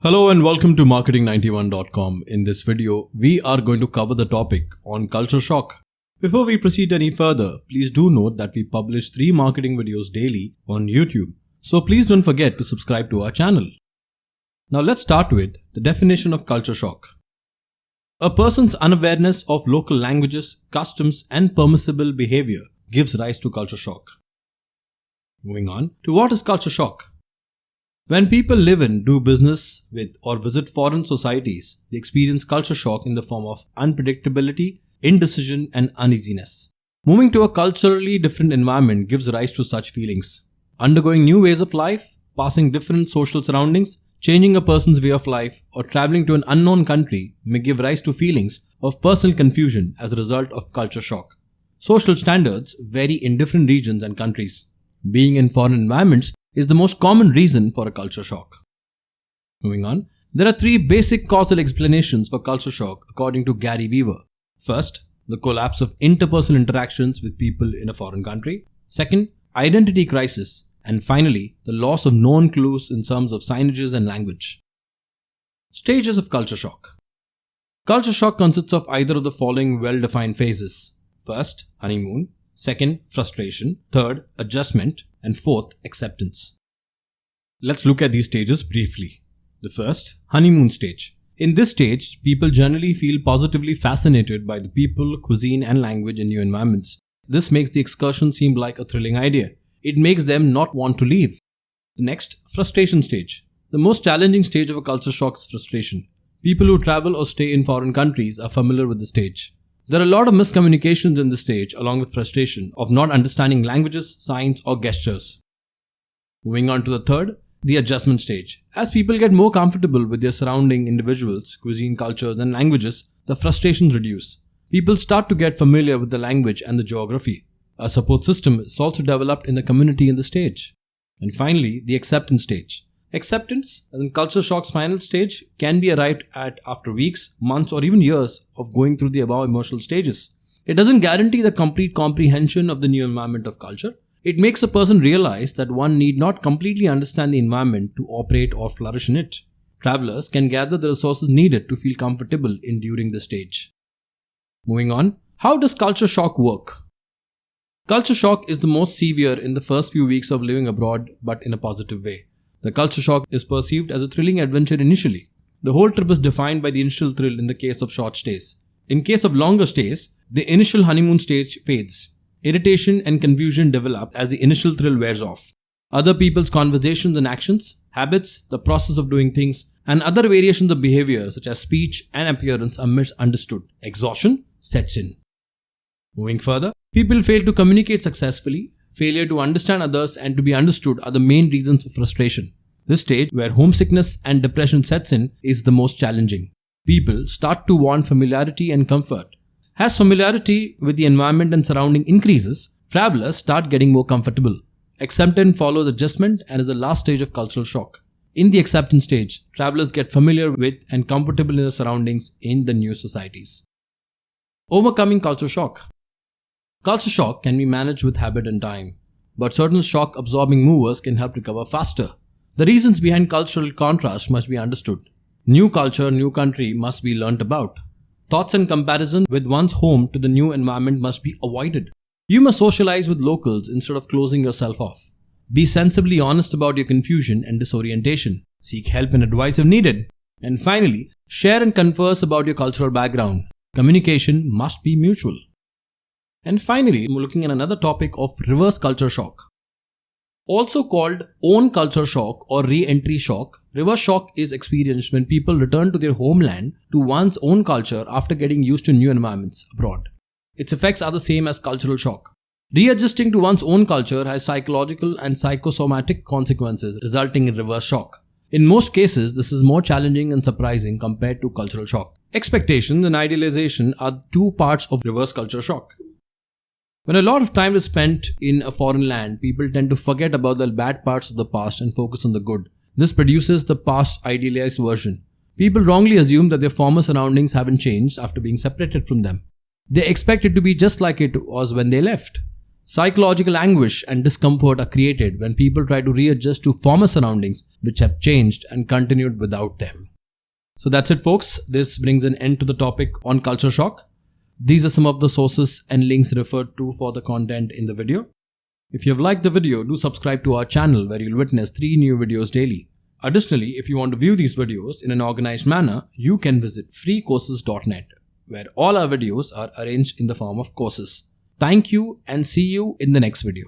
Hello and welcome to marketing91.com. In this video, we are going to cover the topic on culture shock. Before we proceed any further, please do note that we publish 3 marketing videos daily on YouTube. So please don't forget to subscribe to our channel. Now let's start with the definition of culture shock. A person's unawareness of local languages, customs and permissible behavior gives rise to culture shock. Moving on to what is culture shock. When people live in, do business with or visit foreign societies, they experience culture shock in the form of unpredictability, indecision and uneasiness. Moving to a culturally different environment gives rise to such feelings. Undergoing new ways of life, passing different social surroundings, changing a person's way of life or traveling to an unknown country may give rise to feelings of personal confusion as a result of culture shock. Social standards vary in different regions and countries. Being in foreign environments is the most common reason for a culture shock. Moving on, there are 3 basic causal explanations for culture shock according to Gary Weaver. First, the collapse of interpersonal interactions with people in a foreign country. Second, identity crisis. And finally, the loss of known clues in terms of signages and language. Stages of culture shock. Culture shock consists of either of the following well-defined phases. First, honeymoon. Second, frustration. Third, adjustment. And fourth, acceptance. Let's look at these stages briefly. The first, honeymoon stage. In this stage, people generally feel positively fascinated by the people, cuisine and language in new environments. This makes the excursion seem like a thrilling idea. It makes them not want to leave. The next, frustration stage. The most challenging stage of a culture shock is frustration. People who travel or stay in foreign countries are familiar with the stage. There are a lot of miscommunications in this stage along with frustration of not understanding languages, signs or gestures. Moving on to the third, the adjustment stage. As people get more comfortable with their surrounding individuals, cuisine, cultures and languages, the frustrations reduce. People start to get familiar with the language and the geography. A support system is also developed in the community in the stage. And finally, the acceptance stage. Acceptance, as in culture shock's final stage, can be arrived at after weeks, months or even years of going through the above emotional stages. It doesn't guarantee the complete comprehension of the new environment of culture. It makes a person realize that one need not completely understand the environment to operate or flourish in it. Travelers can gather the resources needed to feel comfortable in during this stage. Moving on, how does culture shock work? Culture shock is the most severe in the first few weeks of living abroad, but in a positive way. The culture shock is perceived as a thrilling adventure initially. The whole trip is defined by the initial thrill in the case of short stays. In case of longer stays, the initial honeymoon stage fades. Irritation and confusion develop as the initial thrill wears off. Other people's conversations and actions, habits, the process of doing things, and other variations of behavior such as speech and appearance are misunderstood. Exhaustion sets in. Moving further, people fail to communicate successfully. Failure to understand others and to be understood are the main reasons for frustration. This stage, where homesickness and depression sets in, is the most challenging. People start to want familiarity and comfort. As familiarity with the environment and surrounding increases, travelers start getting more comfortable. Acceptance follows adjustment and is the last stage of cultural shock. In the acceptance stage, travelers get familiar with and comfortable in the surroundings in the new societies. Overcoming culture shock. Culture shock can be managed with habit and time, but certain shock-absorbing movers can help recover faster. The reasons behind cultural contrast must be understood. New culture, new country must be learnt about. Thoughts and comparison with one's home to the new environment must be avoided. You must socialize with locals instead of closing yourself off. Be sensibly honest about your confusion and disorientation. Seek help and advice if needed. And finally, share and converse about your cultural background. Communication must be mutual. And finally, we're looking at another topic of reverse culture shock. Also called own culture shock or re-entry shock, reverse shock is experienced when people return to their homeland to one's own culture after getting used to new environments abroad. Its effects are the same as cultural shock. Readjusting to one's own culture has psychological and psychosomatic consequences resulting in reverse shock. In most cases, this is more challenging and surprising compared to cultural shock. Expectations and idealization are 2 parts of reverse culture shock. When a lot of time is spent in a foreign land, people tend to forget about the bad parts of the past and focus on the good. This produces the past idealized version. People wrongly assume that their former surroundings haven't changed after being separated from them. They expect it to be just like it was when they left. Psychological anguish and discomfort are created when people try to readjust to former surroundings which have changed and continued without them. So that's it, folks. This brings an end to the topic on culture shock. These are some of the sources and links referred to for the content in the video. If you have liked the video, do subscribe to our channel where you'll witness 3 new videos daily. Additionally, if you want to view these videos in an organized manner, you can visit freecourses.net, where all our videos are arranged in the form of courses. Thank you and see you in the next video.